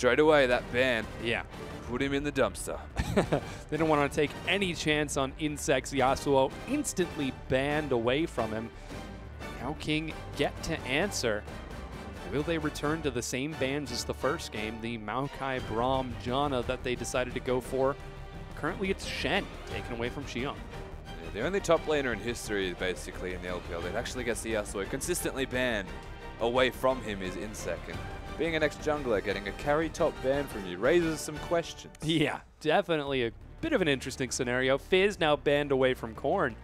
straight away, that ban. Yeah. Put him in the dumpster. They don't want to take any chance on Insect's Yasuo. Instantly banned away from him. Now King get to answer. Will they return to the same bans as the first game? The Maokai, Braum, Janna that they decided to go for. Currently it's Shen, taken away from Xion. Yeah, the only top laner in history, basically, in the LPL that actually gets the Yasuo consistently banned away from him is Insect. And being an ex-jungler, getting a carry top ban from you raises some questions. Yeah, definitely a bit of an interesting scenario. Fizz now banned away from Korn.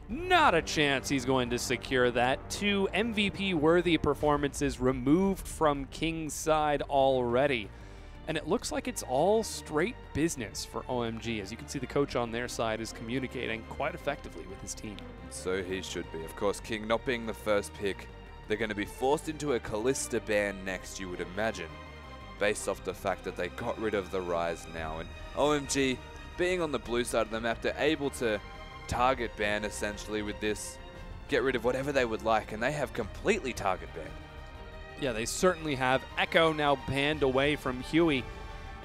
Not a chance he's going to secure that. 2 MVP-worthy performances removed from King's side already. And it looks like it's all straight business for OMG. As you can see, the coach on their side is communicating quite effectively with his team. So he should be. Of course, King not being the first pick, they're going to be forced into a Kalista ban next, you would imagine, based off the fact that they got rid of the Rise now. And OMG, being on the blue side of the map, they're able to target ban essentially with this, get rid of whatever they would like, and they have completely target banned. Yeah, they certainly have. Echo now banned away from Huey.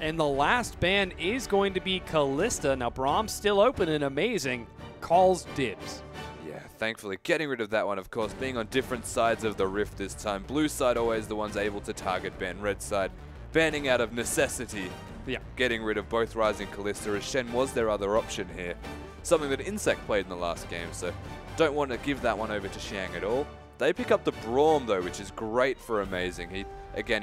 And the last ban is going to be Kalista. Now Braum's still open and amazing. Calls dibs. Yeah, thankfully getting rid of that one, of course, being on different sides of the rift this time. Blue side always the ones able to target ban. Red side banning out of necessity. Yeah. Getting rid of both Rise and Kalista, as Shen was their other option here. Something that Insect played in the last game, so don't want to give that one over to Xiang at all. They pick up the Braum though, which is great for Amazing. He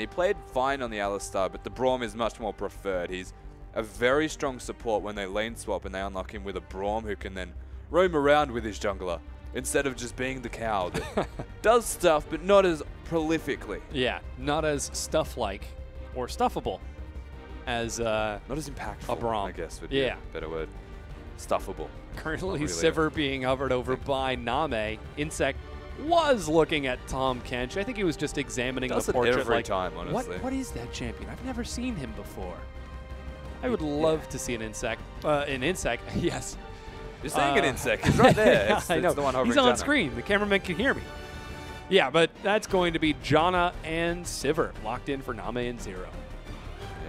played fine on the Alistar, but the Braum is much more preferred. He's a very strong support when they lane swap and they unlock him with a Braum who can then roam around with his jungler instead of just being the cow that does stuff but not as prolifically. Yeah, not as stuff-like or stuffable as not as impactful, a Braum. I guess would be a better word. Stuffable. Currently, really Sivir being hovered over by Name. Insect was looking at Tom Kench. I think he was just examining the portrait. Every like, time, honestly. What is that champion? I've never seen him before. I would love to see an Insect. Yes. You're saying an Insect. He's right there. Yeah, it's I know. the one hovering He's on Janna. screen. The cameraman can hear me. Yeah, but that's going to be Janna and Sivir locked in for Name and Zero.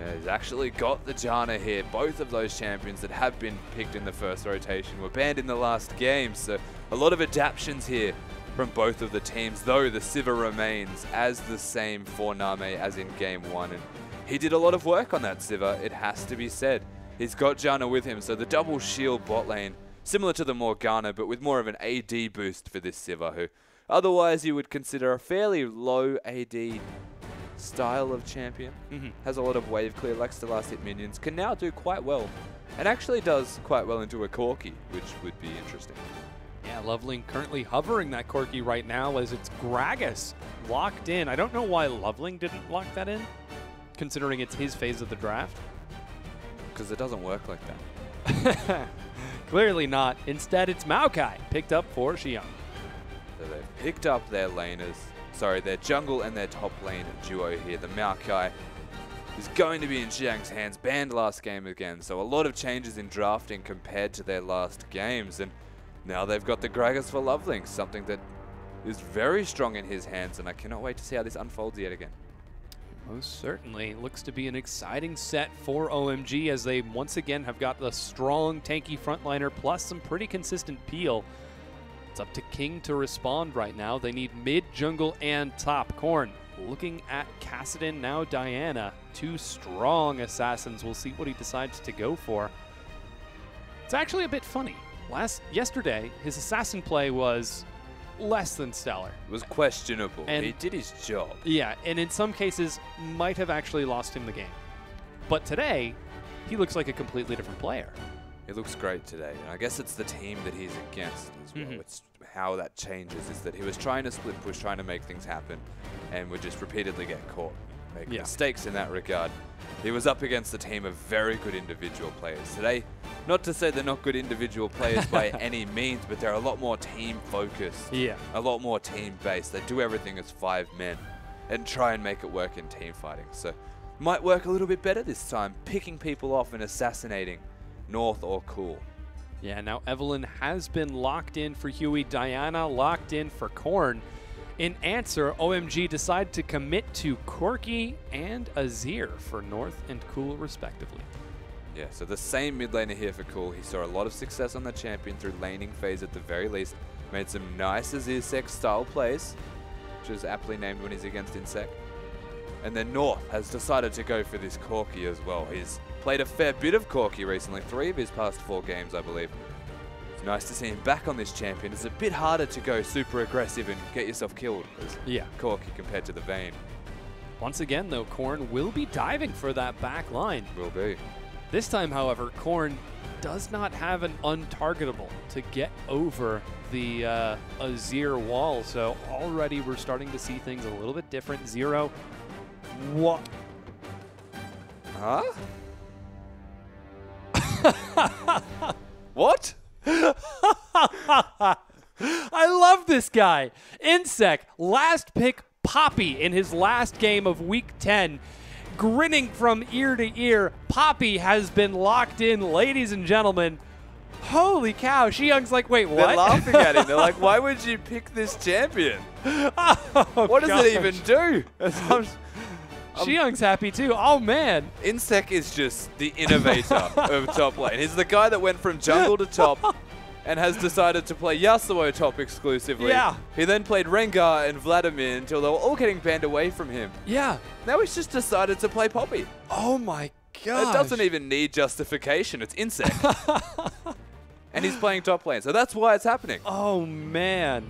Yeah, he's actually got the Janna here. Both of those champions that have been picked in the first rotation were banned in the last game, so a lot of adaptions here from both of the teams, though the Sivir remains as the same for Name as in game 1. And he did a lot of work on that Sivir, it has to be said. He's got Janna with him, so the double shield bot lane, similar to the Morgana, but with more of an AD boost for this Sivir, who otherwise you would consider a fairly low AD style of champion. Has a lot of wave clear, likes to last hit minions, can now do quite well, and actually does quite well into a Corki, which would be interesting. Yeah, Loveling currently hovering that Corki right now as it's Gragas locked in. I don't know why Loveling didn't lock that in, considering it's his phase of the draft. Because it doesn't work like that. Clearly not. Instead, it's Maokai, picked up for Xion. So they've picked up their laners. Sorry, their jungle and their top lane duo here. The Maokai is going to be in Xiang's hands. Banned last game again. So a lot of changes in drafting compared to their last games. And now they've got the Gragas for Loveling, something that is very strong in his hands. And I cannot wait to see how this unfolds yet again. Most certainly. Looks to be an exciting set for OMG as they once again have got the strong, tanky frontliner plus some pretty consistent peel. It's up to King to respond right now. They need mid, jungle, and top. Korn looking at Kassadin, now Diana. 2 strong assassins. We'll see what he decides to go for. It's actually a bit funny. Yesterday, his assassin play was less than stellar. It was questionable. And he did his job. Yeah, and in some cases might have actually lost him the game. But today, he looks like a completely different player. He looks great today. And I guess it's the team that he's against as well. It's how that changes is that he was trying to split push, trying to make things happen, and would just repeatedly get caught, make mistakes in that regard. He was up against a team of very good individual players. Today, not to say they're not good individual players by any means, but they're a lot more team-focused. Yeah. A lot more team-based. They do everything as 5 men and try and make it work in team fighting. So, might work a little bit better this time, picking people off and assassinating North or Cool. Yeah, now Evelyn has been locked in for Huey, Diana locked in for Korn. In answer, OMG decided to commit to Corki and Azir for North and Cool respectively. Yeah, so the same mid laner here for Cool. He saw a lot of success on the champion through laning phase at the very least. Made some nice Azir Sec style plays, which is aptly named when he's against Insec. And then North has decided to go for this Corki as well. He's played a fair bit of Corki recently, 3 of his past 4 games, I believe. It's nice to see him back on this champion. It's a bit harder to go super aggressive and get yourself killed as Corki compared to the Vayne. Once again, though, Korn will be diving for that back line. Will be. This time, however, Korn does not have an untargetable to get over the Azir wall. So already we're starting to see things a little bit different. Zero. What? Huh? What? I love this guy. Insec, last pick Poppy in his last game of Week 10. Grinning from ear to ear. Poppy has been locked in, ladies and gentlemen. Holy cow. Xiyoung's like, wait, what? They're laughing at him. They're like, why would you pick this champion? What does it even do? Xiyoung's happy too. Oh, man. Insec is just the innovator of top lane. He's the guy that went from jungle to top and has decided to play Yasuo top exclusively. Yeah. He then played Rengar and Vladimir until they were all getting banned away from him. Yeah. Now he's just decided to play Poppy. Oh, my gosh. It doesn't even need justification. It's Insec. And he's playing top lane, so that's why it's happening. Oh, man.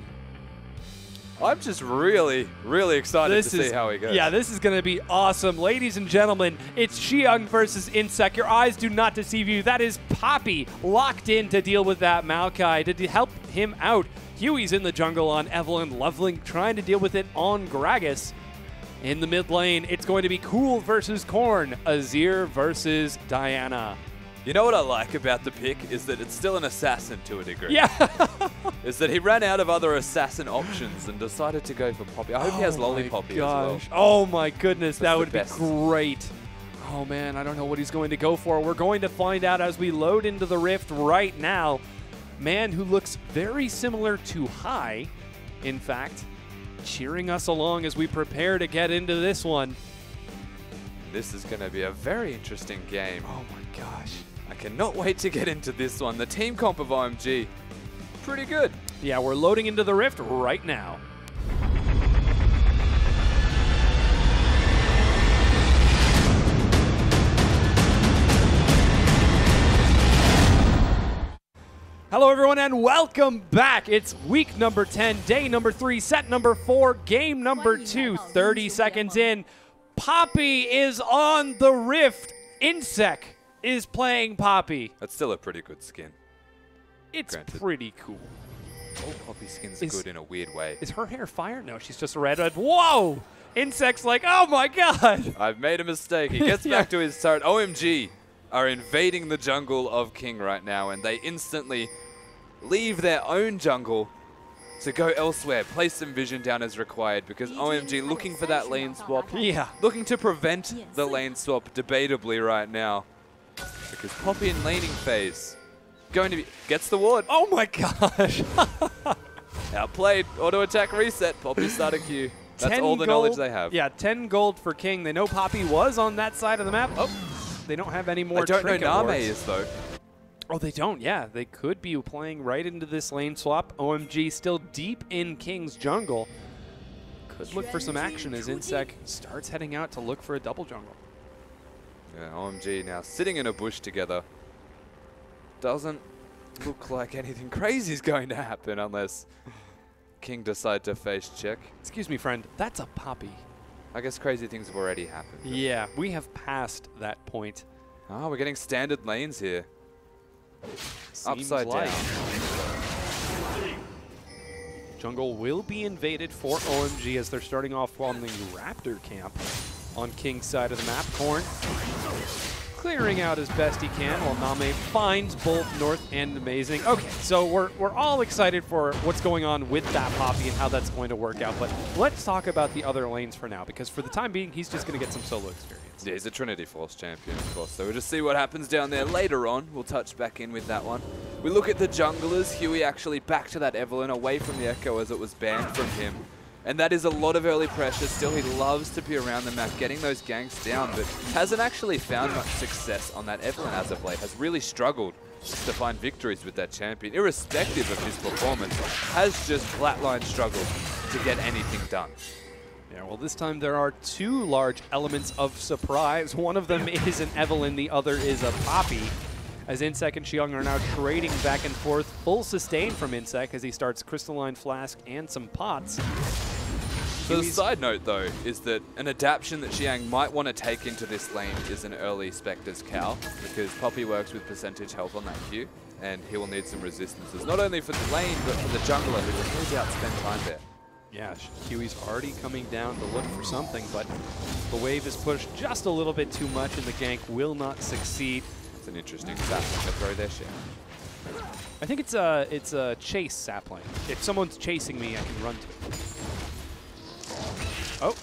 I'm just really, really excited to see how he goes. Yeah, this is going to be awesome. Ladies and gentlemen, it's Xiyoung versus Insec. Your eyes do not deceive you. That is Poppy locked in to deal with that Maokai. To help him out, Huey's in the jungle on Evelyn. Loveling trying to deal with it on Gragas. In the mid lane, it's going to be Cool versus Korn. Azir versus Diana. You know what I like about the pick is that it's still an assassin to a degree. Yeah. Is that he ran out of other assassin options and decided to go for Poppy. I hope he has Lollipoppy as well. Oh my goodness, that would be best. great. Oh man, I don't know what he's going to go for. We're going to find out as we load into the Rift right now. Man who looks very similar to Hai, in fact, cheering us along as we prepare to get into this one. This is going to be a very interesting game. Oh my gosh. I cannot wait to get into this one. The team comp of OMG, pretty good. Yeah, we're loading into the Rift right now. Hello everyone and welcome back. It's week number 10, day number 3, set number 4, game number 2, 30 seconds in. Poppy is on the Rift. Insec is playing Poppy. That's still a pretty good skin. It's Granted. pretty cool. Oh, Poppy skin's good in a weird way. Is her hair fire? No, she's just a redhead. Whoa! Insect's like, oh my god! I've made a mistake. He gets back to his turret. OMG are invading the jungle of King right now, and they instantly leave their own jungle to go elsewhere. Place some vision down as required because OMG looking for that lane swap. Yeah. Looking to prevent the lane swap debatably right now. Because Poppy in laning phase going to be gets the ward. Oh my gosh. Outplayed. Auto attack reset. Poppy starter Q. That's all the knowledge they have. Yeah, 10 gold for King. They know Poppy was on that side of the map. Oh, they don't have any more. I don't know trinket Name wards. is though. Oh, they don't. Yeah, they could be playing right into this lane swap. OMG still deep in King's jungle. Could look for some action as Insec starts heading out to look for a double jungle. Yeah, OMG now sitting in a bush together. Doesn't look like anything crazy is going to happen unless King decide to face check. Excuse me, friend. That's a Poppy. I guess crazy things have already happened. Yeah, we have passed that point. Oh, we're getting standard lanes here. Seems Upside like. down. Jungle will be invaded for OMG as they're starting off on the Raptor camp on King's side of the map. Korn clearing out as best he can while Name finds both North and Amazing. Okay, so we're all excited for what's going on with that Poppy and how that's going to work out, but let's talk about the other lanes for now, because for the time being, he's just going to get some solo experience. Yeah, he's a Trinity Force champion, of course, so we'll just see what happens down there later on. We'll touch back in with that one. We look at the junglers. Huey actually back to that Evelyn, away from the Echo as it was banned from him. And that is a lot of early pressure. Still, he loves to be around the map, getting those ganks down, but hasn't actually found much success on that Evelyn as of late. Has really struggled to find victories with that champion. Irrespective of his performance, has just flatline struggled to get anything done. Yeah, well, this time there are two large elements of surprise. One of them is an Evelyn, the other is a Poppy. As Insec and Xiong are now trading back and forth. Full sustain from Insec as he starts Crystalline Flask and some pots. So the side note, though, is that an adaptation that Xiang might want to take into this lane is an early Spectre's Cow, because Poppy works with percentage health on that Q, and he will need some resistances, not only for the lane, but for the jungler, who will no doubt spend time there. Yeah, Huey's already coming down to look for something, but the wave is pushed just a little bit too much, and the gank will not succeed. It's an interesting sapling to throw their share. I think it's a chase sapling. If someone's chasing me, I can run to it. Oh.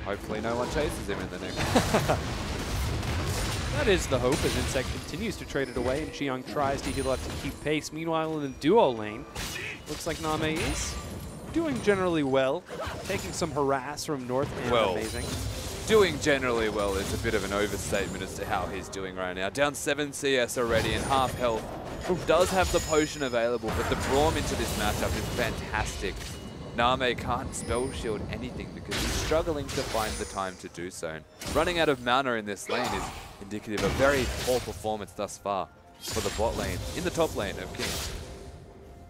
Hopefully no one chases him in the next. That is the hope as Insect continues to trade it away and Xiong tries to heal up to keep pace. Meanwhile, in the duo lane, looks like Name is doing generally well, taking some harass from North and amazing. Doing generally well is a bit of an overstatement as to how he's doing right now. Down 7 CS already and half health. Does have the potion available, but the Braum into this matchup is fantastic. Name can't spell shield anything because he's struggling to find the time to do so. And running out of mana in this lane is indicative of very poor performance thus far for the bot lane, in the top lane of King.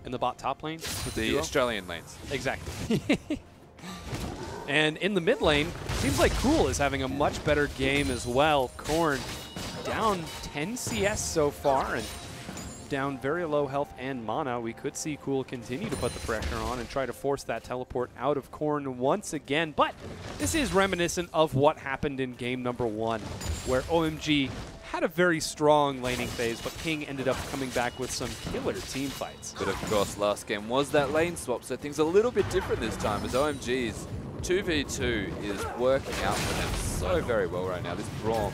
In the bot top lane? The Australian lanes. Exactly. And in the mid lane, seems like Cool is having a much better game as well. Korn down 10 CS so far and down very low health and mana. We could see Cool continue to put the pressure on and try to force that teleport out of Korn once again. But this is reminiscent of what happened in game number 1, where OMG had a very strong laning phase, but King ended up coming back with some killer team fights. But of course, last game was that lane swap, so things are a little bit different this time as OMG's 2v2 is working out for them so very well right now. This Braum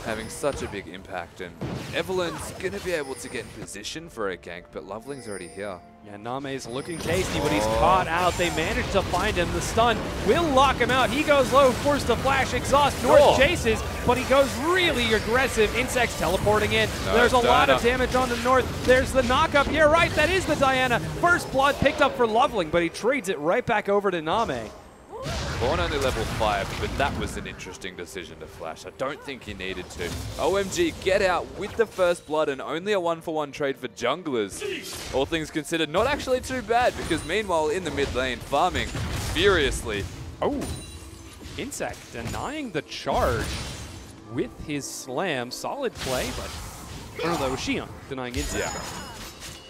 having such a big impact, and Evelyn's going to be able to get in position for a gank, but Loveling's already here. Yeah, Name's looking tasty, but he's caught out. They managed to find him. The stun will lock him out. He goes low, forced to flash, exhaust. North chases, but he goes really aggressive. Insects teleporting in. There's a lot of damage on the North. There's the knock up. Yeah, right, that is the Diana. First blood picked up for Loveling, but he trades it right back over to Name. Born only level 5, but that was an interesting decision to flash. I don't think he needed to. OMG get out with the first blood and only a 1-for-1 trade for junglers. All things considered, not actually too bad, because meanwhile in the mid lane, farming furiously. Oh, Insect denying the charge with his slam. Solid play, but that was Xiong denying Insect. Yeah.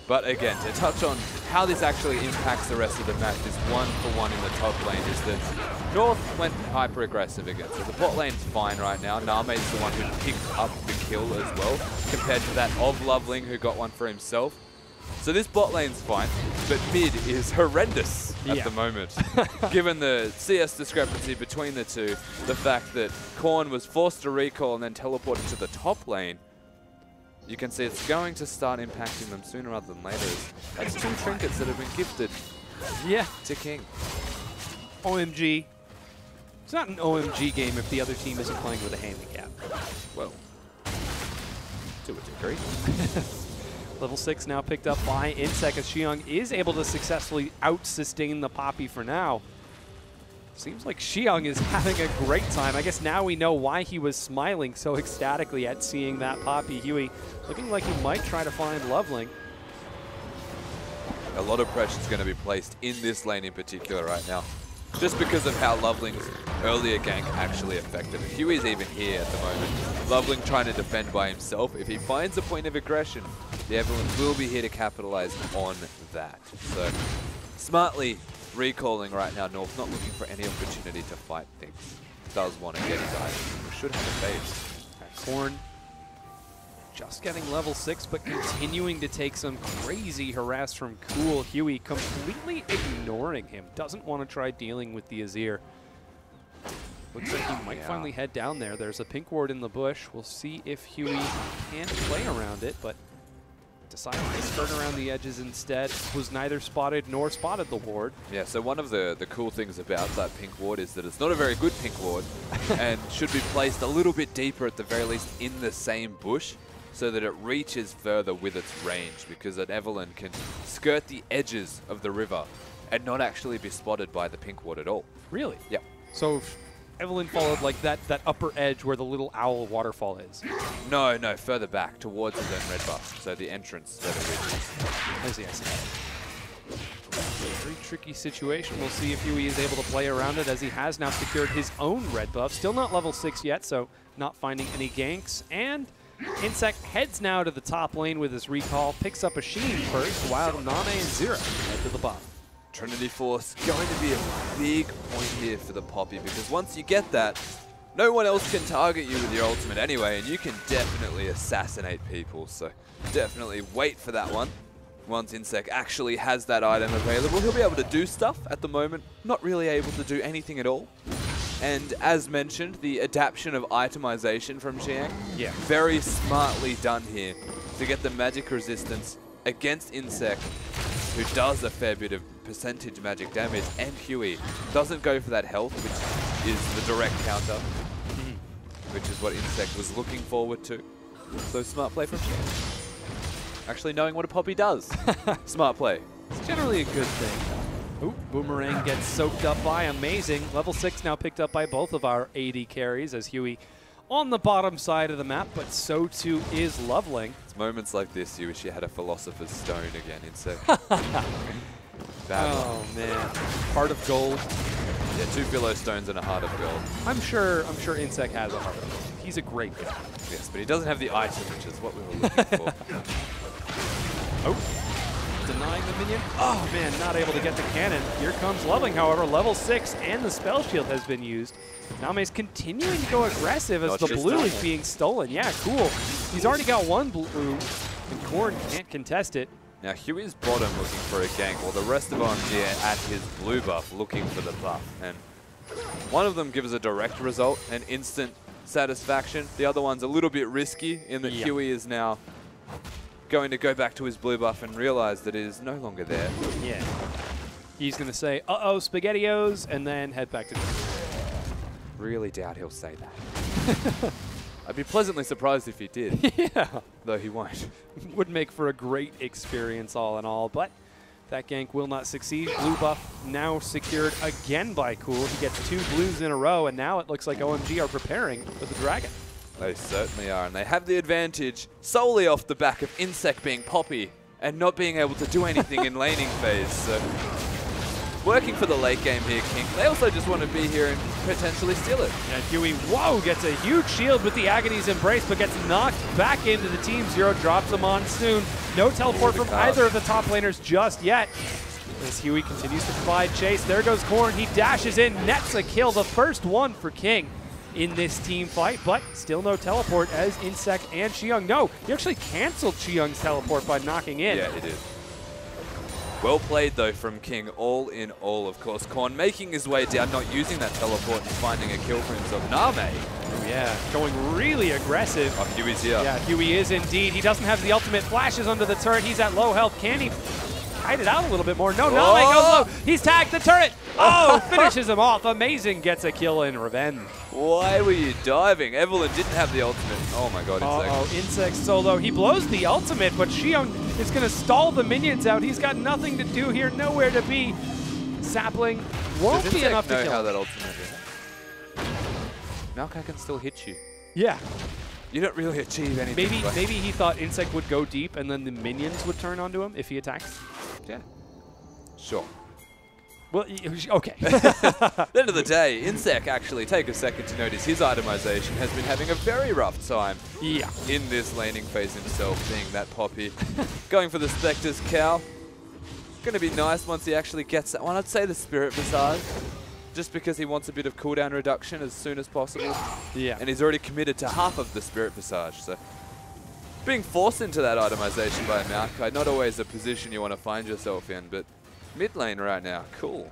But again, to touch on how this actually impacts the rest of the match, this 1-for-1 in the top lane is that North went hyper-aggressive again. So the bot lane's fine right now. Name's the one who picked up the kill as well, compared to that of Loveling who got one for himself. So this bot lane's fine, but mid is horrendous at the moment. Given the CS discrepancy between the two, the fact that Korn was forced to recall and then teleported to the top lane, you can see it's going to start impacting them sooner rather than later. That's 2 trinkets that have been gifted to King. OMG. It's not an OMG game if the other team isn't playing with a handicap. Well, to a degree. Level 6 now picked up by Insect as Xiong is able to successfully out-sustain the Poppy for now. Seems like Xiong is having a great time. I guess now we know why he was smiling so ecstatically at seeing that Poppy. Huey looking like he might try to find Loveling. A lot of pressure is going to be placed in this lane in particular right now, just because of how Loveling's earlier gank actually affected it. Huey's even here at the moment. Loveling trying to defend by himself. If he finds a point of aggression, the Evelyn will be here to capitalize on that. So smartly recalling right now, North not looking for any opportunity to fight things. Does want to get his item. Should have a phase. Korn just getting level 6, but continuing to take some crazy harass from Cool. Huey completely ignoring him. Doesn't want to try dealing with the Azir. Looks like he might finally head down there. There's a pink ward in the bush. We'll see if Huey can play around it, but decided to skirt around the edges instead. Was neither spotted nor spotted the ward. Yeah, so one of the cool things about that pink ward is that it's not a very good pink ward and should be placed a little bit deeper at the very least in the same bush so that it reaches further with its range, because an Evelyn can skirt the edges of the river and not actually be spotted by the pink ward at all. Really? Yeah. So Evelyn followed like that upper edge where the little owl waterfall is. No, further back towards his own red buff. So the entrance where the ridge is. I see. Very tricky situation. We'll see if Huey is able to play around it, as he has now secured his own red buff. Still not level 6 yet, so not finding any ganks. And Insect heads now to the top lane with his recall, picks up a Sheen first, while Name and Zero head to the bottom. Trinity Force going to be a big point here for the Poppy, because once you get that, no one else can target you with your ultimate anyway, and you can definitely assassinate people. So definitely wait for that one. Once Insect actually has that item available, he'll be able to do stuff. At the moment, not really able to do anything at all. And as mentioned, the adaption of itemization from Xiang, very smartly done here to get the magic resistance against Insect, who does a fair bit of percentage magic damage, and Huey doesn't go for that health, which is the direct counter, which is what Insect was looking forward to. So smart play from Xiang. Actually knowing what a Poppy does. Smart play. It's generally a good thing. Ooh, Boomerang gets soaked up by Amazing. Level 6 now picked up by both of our AD carries, as Huey on the bottom side of the map, but so too is Loveling. It's moments like this you wish you had a Philosopher's Stone again, Insect. Oh man, Heart of Gold. Yeah, 2 Philo Stones and a Heart of Gold. I'm sure Insect has a Heart of Gold. He's a great guy. Yes, but he doesn't have the item, which is what we were looking for. Oh, denying the minion. Oh man, not able to get the cannon. Here comes Loveling, however, level 6, and the spell shield has been used. Name's continuing to go aggressive as the blue is being stolen. Yeah, cool. He's already got one blue, and Korn can't contest it. Now Huey's bottom looking for a gank, while the rest of OMG are at his blue buff looking for the buff. And one of them gives a direct result, an instant satisfaction. The other one's a little bit risky in that Huey is now going to go back to his blue buff and realize that it is no longer there. Yeah. He's going to say, uh-oh, SpaghettiOs, and then head back to Really doubt he'll say that. I'd be pleasantly surprised if he did. Yeah. Though he won't. Would make for a great experience all in all, but that gank will not succeed. Blue buff now secured again by Cool. He gets 2 blues in a row, and now it looks like OMG are preparing for the Dragon. They certainly are, and they have the advantage solely off the back of Insect being Poppy and not being able to do anything in laning phase. So working for the late game here, King. They also just want to be here and potentially steal it. And Huey, whoa, gets a huge shield with the Agony's Embrace, but gets knocked back into the Team Zero, drops him on soon. No teleport from either of the top laners just yet. As Huey continues to provide chase, there goes Korn. He dashes in, nets a kill, the first one for King in this team fight, but still no teleport as Insect and Chiyoung. No, he actually canceled Chiyoung's teleport by knocking in. Yeah, he did. Well played, though, from King, all in all, of course. Korn making his way down, not using that teleport and finding a kill for himself. Name. Oh, yeah, going really aggressive. Oh, Huey's here. Yeah, Huey is indeed. He doesn't have the ultimate, flashes under the turret. He's at low health. Can he hide it out a little bit more? No, Name goes low. He's tagged the turret. Oh, finishes him off. Amazing gets a kill in revenge. Why were you diving? Evelyn didn't have the ultimate. Oh my god, Insect. Uh-oh, Insect solo. He blows the ultimate, but Chiyoung is going to stall the minions out. He's got nothing to do here, nowhere to be. Sapling won't be enough to kill. Does Insect know how that ultimate is? Maokai can still hit you. Yeah. You don't really achieve anything. Maybe he thought Insect would go deep and then the minions would turn onto him if he attacks. Yeah. Sure. Well, okay. At the end of the day, Insect actually, take a second to notice his itemization has been having a very rough time in this laning phase himself, being that Poppy. Going for the Spectre's Cow. Going to be nice once he actually gets that one. I'd say the Spirit Visage, just because he wants a bit of cooldown reduction as soon as possible. Yeah. And he's already committed to half of the Spirit Visage, so being forced into that itemization by Maokai, not always a position you want to find yourself in, but mid lane right now, cool.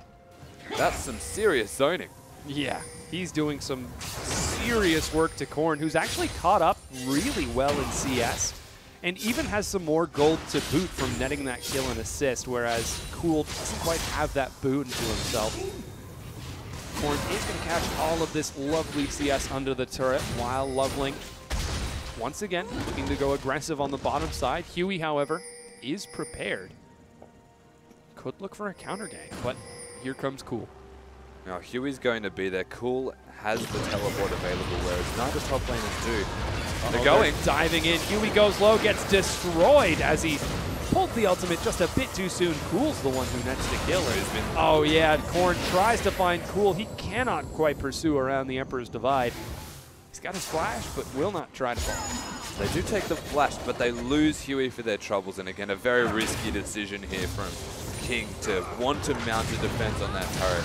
That's some serious zoning. Yeah, he's doing some serious work to Korn, who's actually caught up really well in CS. and even has some more gold to boot from netting that kill and assist, whereas Cool doesn't quite have that boon to himself. Corn is going to catch all of this lovely CS under the turret while leveling. Once again, looking to go aggressive on the bottom side. Huey, however, is prepared. Could look for a counter gank, but here comes Cool. Now Huey's going to be there. Cool has the teleport available, whereas neither top laners do. They're going. They're diving in. Huey goes low, gets destroyed as he pulled the ultimate just a bit too soon. Cool's the one who nets the kill. Oh yeah, Corn tries to find Cool. He cannot quite pursue around the Emperor's Divide. He's got his flash, but will not try to fall. They do take the flash, but they lose Huey for their troubles. And again, a very risky decision here from King to want to mount a defense on that turret.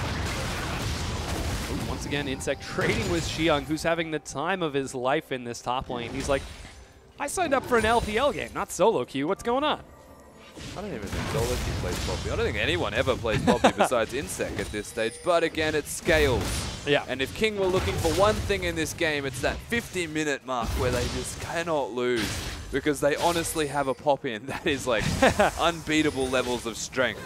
Once again, Insect trading with Xiang, who's having the time of his life in this top lane. He's like, I signed up for an LPL game, not solo queue. What's going on? I don't even think solo queue plays Poppy. I don't think anyone ever plays Poppy besides Insect at this stage. But again, it scales. Yeah. And if King were looking for one thing in this game, it's that 50-minute mark where they just cannot lose. Because they honestly have a Poppy, and that is like unbeatable levels of strength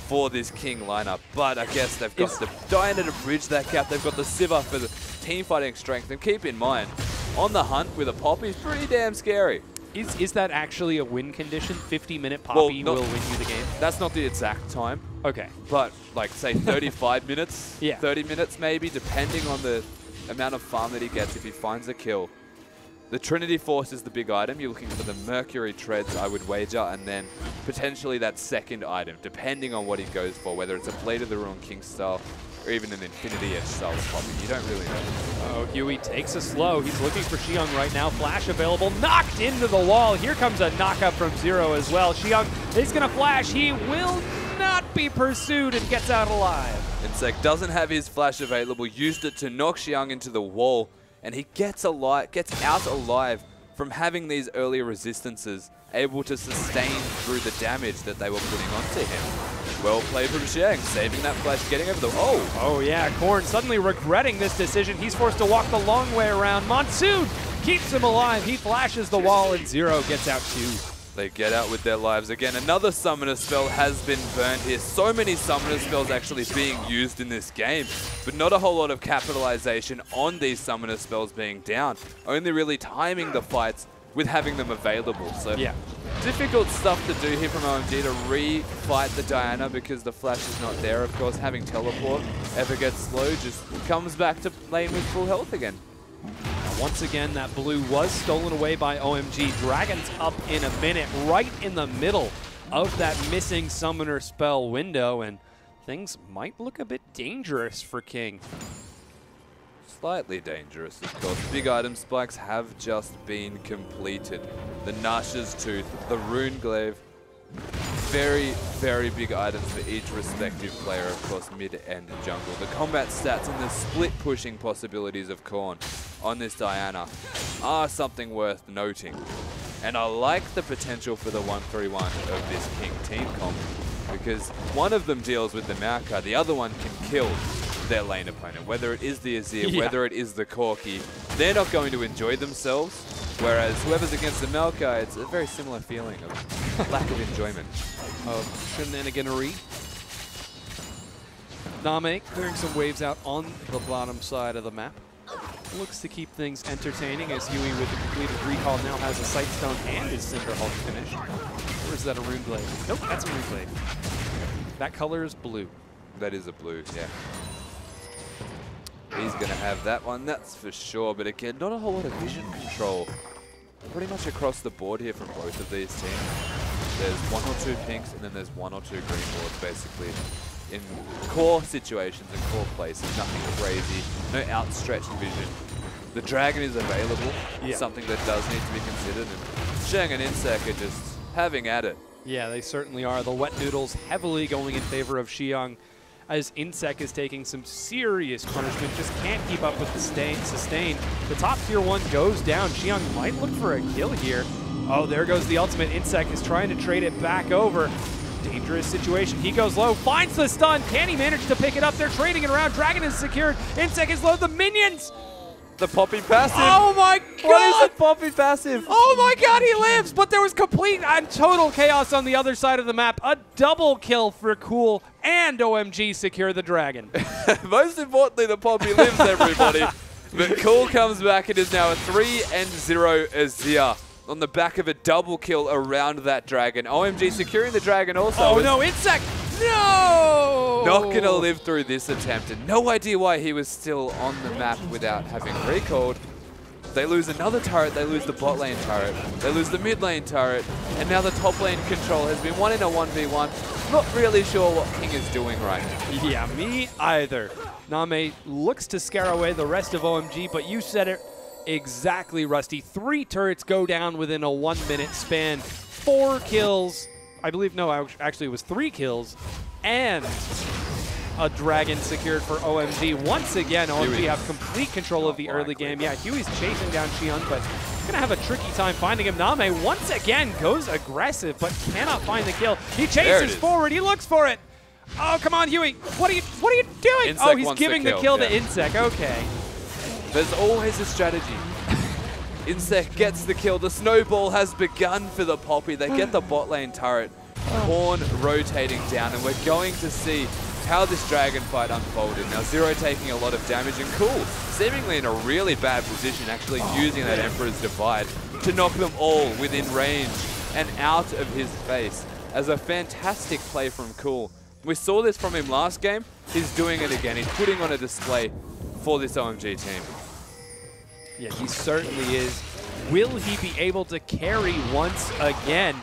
for this King lineup. But I guess they've got the Diana to bridge that gap. They've got the Sivir for the team fighting strength. And keep in mind, on the hunt with a Poppy is pretty damn scary. Is that actually a win condition? 50-minute Poppy will win you the game? That's not the exact time. Okay. But like say 35 minutes, yeah. 30 minutes maybe, depending on the amount of farm that he gets if he finds a kill. The Trinity Force is the big item. You're looking for the Mercury Treads, I would wager, and then potentially that second item, depending on what he goes for, whether it's a Blade of the Ruined King style or even an Infinity Edge style Poppy. You don't really know. Oh, Huey takes a slow. He's looking for Xiang right now. Flash available. Knocked into the wall. Here comes a knockup from Zero as well. Xiang is going to flash. He will not be pursued and gets out alive. Insect doesn't have his flash available. Used it to knock Xiang into the wall. And he gets out alive from having these earlier resistances, able to sustain through the damage that they were putting onto him. Well played from Xiang, saving that flash, getting over the... Oh yeah, Corn suddenly regretting this decision. He's forced to walk the long way around. Monsoon keeps him alive. He flashes the wall and Zero gets out too. They get out with their lives again. Another summoner spell has been burned here. So many summoner spells actually being used in this game, but not a whole lot of capitalization on these summoner spells being down. Only really timing the fights with having them available. So yeah, difficult stuff to do here from OMG to re-fight the Diana because the flash is not there. Of course, having teleport, ever gets slow, just comes back to lane with full health again. Once again, that blue was stolen away by OMG. Dragon's up in a minute, right in the middle of that missing summoner spell window, and things might look a bit dangerous for King. Slightly dangerous, of course. Big item spikes have just been completed. The Nash's Tooth, the Rune Glaive. Very, very big items for each respective player, of course, mid and jungle. The combat stats and the split pushing possibilities of Korn on this Diana are something worth noting. And I like the potential for the 1-3-1 of this King team comp, because one of them deals with the Maokai, the other one can kill their lane opponent, whether it is the Azir, whether it is the Corki. They're not going to enjoy themselves, whereas whoever's against the Maokai, it's a very similar feeling of lack of enjoyment. Of shenaniganery. Name clearing some waves out on the bottom side of the map. Looks to keep things entertaining as Huey with the completed recall now has a Sightstone and his Cinder Hulk finish. Or is that a Rune Glaive? Nope, that's a Rune Glaive. That color is blue. That is a blue, yeah. He's going to have that one, that's for sure. But again, not a whole lot of vision control. Pretty much across the board here from both of these teams. There's one or two pinks and then there's one or two green boards, basically. In core situations and core places, nothing crazy, no outstretched vision. The dragon is available, something that does need to be considered, and Xiang and Insect are just having at it. Yeah, they certainly are. The wet noodles heavily going in favor of Xiang, as Insect is taking some serious punishment, just can't keep up with the sustain. The top tier one goes down. Xiang might look for a kill here. Oh, there goes the ultimate. Insect is trying to trade it back over. Dangerous situation. He goes low, finds the stun. Can he manage to pick it up? They're trading it around. Dragon is secured. Insect is low. The minions The Poppy passive. Oh my god! What is the Poppy passive? Oh my god, he lives! But there was complete and total chaos on the other side of the map. A double kill for Cool, and OMG secure the dragon. Most importantly, the Poppy lives, everybody. But Cool comes back. It is now a 3-0 Azir on the back of a double kill around that dragon. OMG securing the dragon also. Oh no, Insect! No! Not going to live through this attempt, and no idea why he was still on the map without having recalled. They lose another turret, they lose the bot lane turret, they lose the mid lane turret, and now the top lane control has been won in a 1v1. Not really sure what King is doing right now. Yeah, me either. Name looks to scare away the rest of OMG, but you said it exactly, Rusty. 3 turrets go down within a 1-minute span. 4 kills. I believe, no, actually it was 3 kills, and a dragon secured for OMG. Once again, OMG have complete control of the early game. Yeah, Huey's chasing down Xiang, but gonna have a tricky time finding him. Name once again goes aggressive, but cannot find the kill. He chases forward, he looks for it. Oh, come on, Huey. What are you doing? Insect oh, he's giving the kill to Insect. Okay. There's always a strategy. Insect gets the kill. The snowball has begun for the Poppy. They get the bot lane turret. Korn rotating down, and we're going to see how this dragon fight unfolded. Now, Zero taking a lot of damage, and Cool seemingly in a really bad position, actually using that Emperor's Divide to knock them all within range and out of his face. As a fantastic play from Cool. We saw this from him last game. He's doing it again. He's putting on a display for this OMG team. Yeah, he certainly is. Will he be able to carry once again?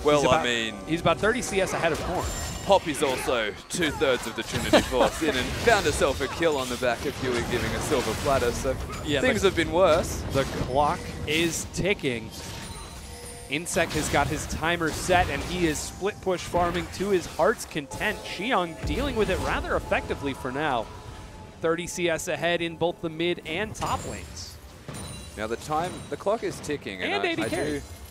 Well, I mean, he's about 30 CS ahead of Korn. Poppy's also 2/3 of the Trinity Force in and found herself a kill on the back of Huey giving a silver platter, so yeah, things have been worse. The clock is ticking. Insect has got his timer set, and he is split push farming to his heart's content. Xiang dealing with it rather effectively for now. 30 CS ahead in both the mid and top lanes. Now the clock is ticking, and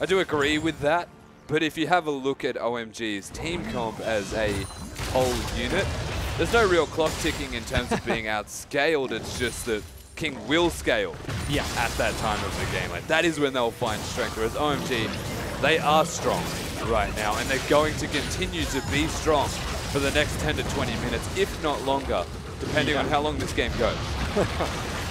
I do agree with that. But if you have a look at OMG's team comp as a whole unit, there's no real clock ticking in terms of being outscaled. It's just that King will scale at that time of the game. Like, that is when they'll find strength. Whereas OMG, they are strong right now, and they're going to continue to be strong for the next 10 to 20 minutes, if not longer, depending on how long this game goes.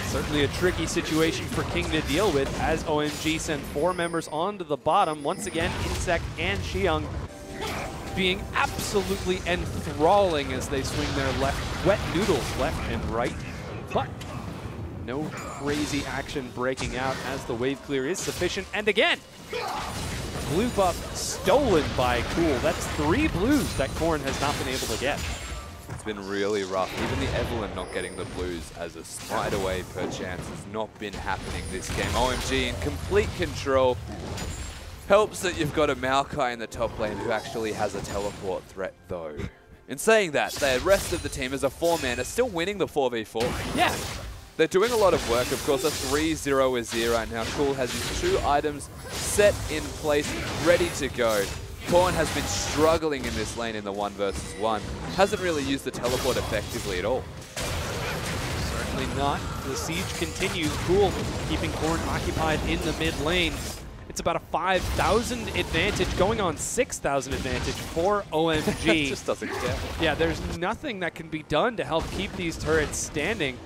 Certainly a tricky situation for King to deal with as OMG send 4 members onto the bottom. Once again, Insect and Xiang being absolutely enthralling as they swing their wet noodles left and right. But no crazy action breaking out as the wave clear is sufficient. And again, blue buff stolen by Cool. That's 3 blues that Korn has not been able to get. It's been really rough. Even the Evelyn not getting the blues as a slide away per chance has not been happening this game. OMG in complete control. Helps that you've got a Maokai in the top lane who actually has a teleport threat though. In saying that, the rest of the team as a 4-man are still winning the 4v4. Yeah. They're doing a lot of work. Of course, a 3-0 Azir right now. Cool has his 2 items set in place, ready to go. Korn has been struggling in this lane in the 1 versus 1. Hasn't really used the teleport effectively at all. Certainly not. The siege continues. Cool keeping Korn occupied in the mid lane. It's about a 5,000 advantage, going on 6,000 advantage for OMG. Just doesn't care. Yeah, there's nothing that can be done to help keep these turrets standing.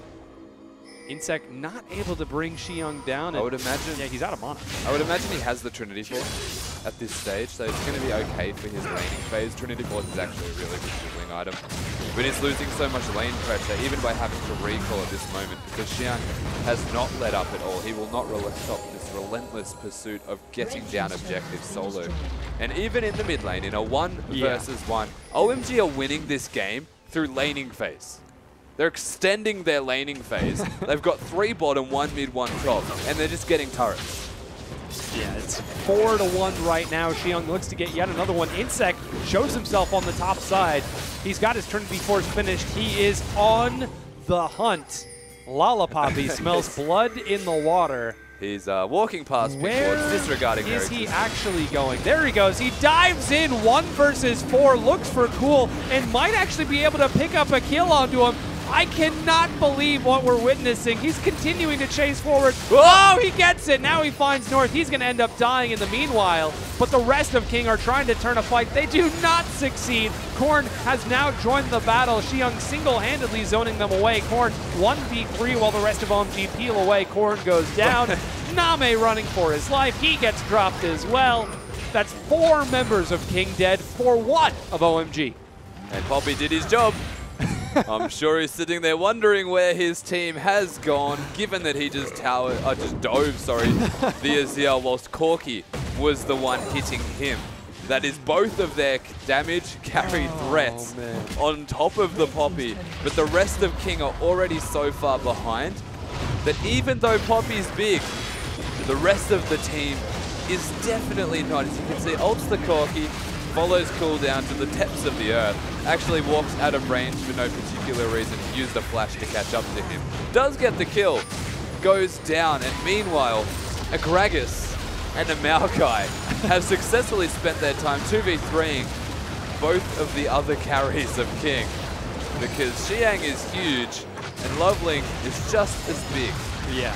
Insect not able to bring Xiang down. I would imagine. Yeah, he's out of mana. I would imagine he has the Trinity Force at this stage, so it's going to be okay for his laning phase. Trinity Force is actually a really good dribbling item. But he's losing so much lane pressure, even by having to recall at this moment, because Xiang has not let up at all. He will not stop this relentless pursuit of getting down objectives solo. And even in the mid lane, in a 1 versus 1, OMG are winning this game through laning phase. They're extending their laning phase. They've got 3 bottom, 1 mid, 1 top, and they're just getting turrets. Yeah, it's 4-1 right now. Xiang looks to get yet another one. Insect shows himself on the top side. He's got his Trinity Force finished. He is on the hunt. Lollapoppy smells blood in the water. He's walking past Where disregarding is he actually going? There he goes. He dives in 1 versus 4, looks for Cool, and might actually be able to pick up a kill onto him. I cannot believe what we're witnessing. He's continuing to chase forward. Oh, he gets it. Now he finds North. He's going to end up dying in the meanwhile. But the rest of King are trying to turn a fight. They do not succeed. Korn has now joined the battle. Xiang single-handedly zoning them away. Korn 1v3 while the rest of OMG peel away. Korn goes down. Name running for his life. He gets dropped as well. That's 4 members of King dead for 1 of OMG. And Poppy did his job. I'm sure he's sitting there wondering where his team has gone, given that he just dove, the Azir whilst Corki was the one hitting him. That is both of their damage carry threats on top of the Poppy, but the rest of King are already so far behind that even though Poppy's big, the rest of the team is definitely not. As you can see, ults the Corki, follows cooldown to the depths of the earth, actually walks out of range for no particular reason, used the flash to catch up to him. Does get the kill, goes down, and meanwhile, a Gragas and a Maokai have successfully spent their time 2v3ing both of the other carries of King, because Xiang is huge and Loveling is just as big. Yeah.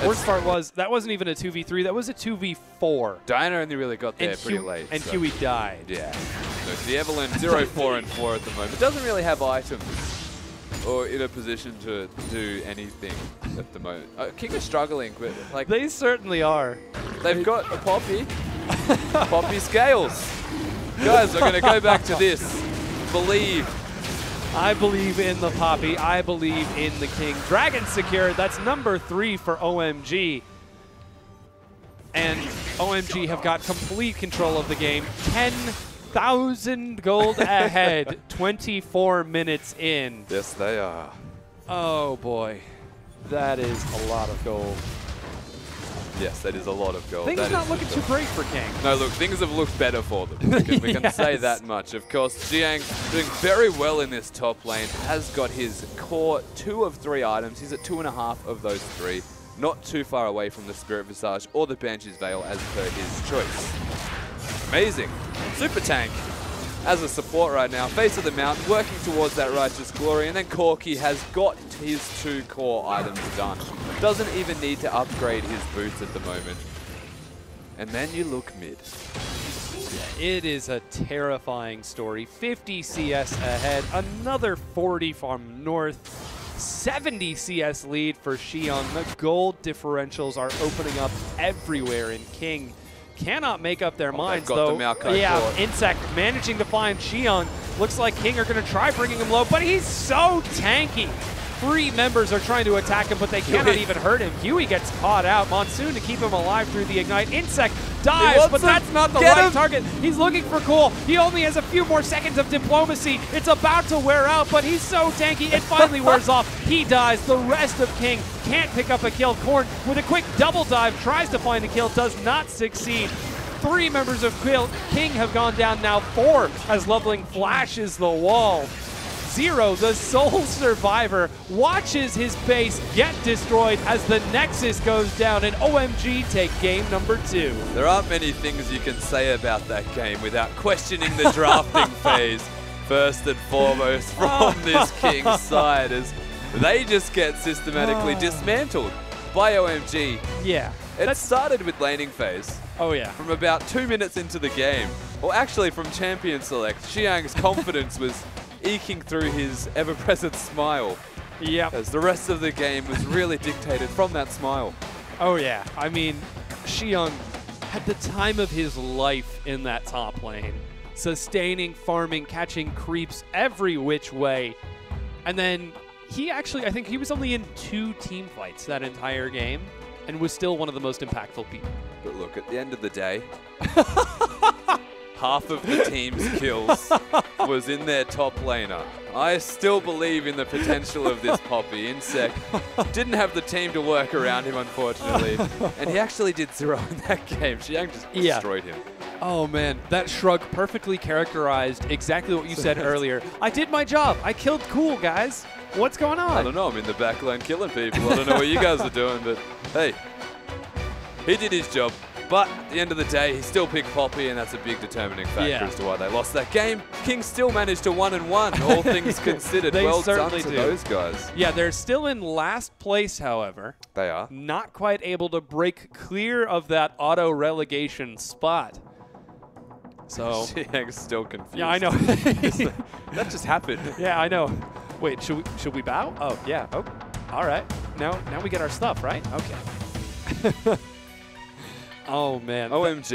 Worst part was, that wasn't even a 2v3, that was a 2v4. Diana only really got there pretty late. And Huey died. Yeah. So the Evelyn 0-4-4 at the moment. Doesn't really have items or in a position to do anything at the moment. King are struggling, but like... They certainly are. They've got a Poppy. Poppy scales. Guys, we're going to go back to this. Believe. I believe in the Poppy. I believe in the King. Dragon secured. That's number 3 for OMG. And OMG have got complete control of the game. 10,000 gold ahead. 24 minutes in. Yes, they are. Oh, boy. That is a lot of gold. Yes, that is a lot of gold. Things are not looking too great for King. No, look, things have looked better for them. We can say that much. Of course, Xiang doing very well in this top lane, has got his core 2 of 3 items. He's at 2.5 of those 3. Not too far away from the Spirit Visage or the Banshee's Veil as per his choice. Amazing. Super Tank as a support right now. Face of the mountain, working towards that Righteous Glory. And then Corki has got his 2 core items done. Doesn't even need to upgrade his boots at the moment. And then you look mid. It is a terrifying story. 50 CS ahead, another 40 from North. 70 CS lead for Xiang. The gold differentials are opening up everywhere in King. Cannot make up their minds, though. Yeah, Insect managing to find Xiang. Looks like King are going to try bringing him low, but he's so tanky. 3 members are trying to attack him, but they cannot even hurt him. Huey gets caught out. Monsoon to keep him alive through the Ignite. Insect dives, but that's not the right target. He's looking for Cool. He only has a few more seconds of diplomacy. It's about to wear out, but he's so tanky, it finally wears off. He dies. The rest of King can't pick up a kill. Korn with a quick double dive, tries to find a kill, does not succeed. 3 members of King have gone down, now 4 as Loveling flashes the wall. Zero, the sole survivor, watches his base get destroyed as the Nexus goes down and OMG take game number 2. There aren't many things you can say about that game without questioning the drafting phase first and foremost from this King side, as they just get systematically dismantled by OMG. Yeah. It started with laning phase. Oh yeah. From about 2 minutes into the game, or actually from champion select, Xiang's confidence was eking through his ever-present smile. Yep. As the rest of the game was really dictated from that smile. Oh yeah, I mean, Xiang had the time of his life in that top lane. Sustaining, farming, catching creeps every which way. And then he actually, I think he was only in 2 team fights that entire game and was still one of the most impactful people. But look, at the end of the day, half of the team's kills was in their top laner. I still believe in the potential of this Poppy. Insect didn't have the team to work around him, unfortunately. And he actually did 0 in that game. Xiang just destroyed him. Oh man, that shrug perfectly characterized exactly what you said earlier. I did my job. I killed Cool, guys. What's going on? I don't know. I'm in the back line killing people. I don't know what you guys are doing, but hey, he did his job. But at the end of the day, he still picked Poppy, and that's a big determining factor Yeah. as to why they lost that game. Kings still managed to 1-1, all things considered. They Well done certainly to do. those guys. Yeah, they're still in last place, however. They are. Not quite able to break clear of that auto relegation spot. So Xiang's still confused. yeah, I know. That just happened. Yeah, I know. Wait, should we bow? Oh yeah. Oh, all right. Now we get our stuff, right? Okay. Oh man. OMG.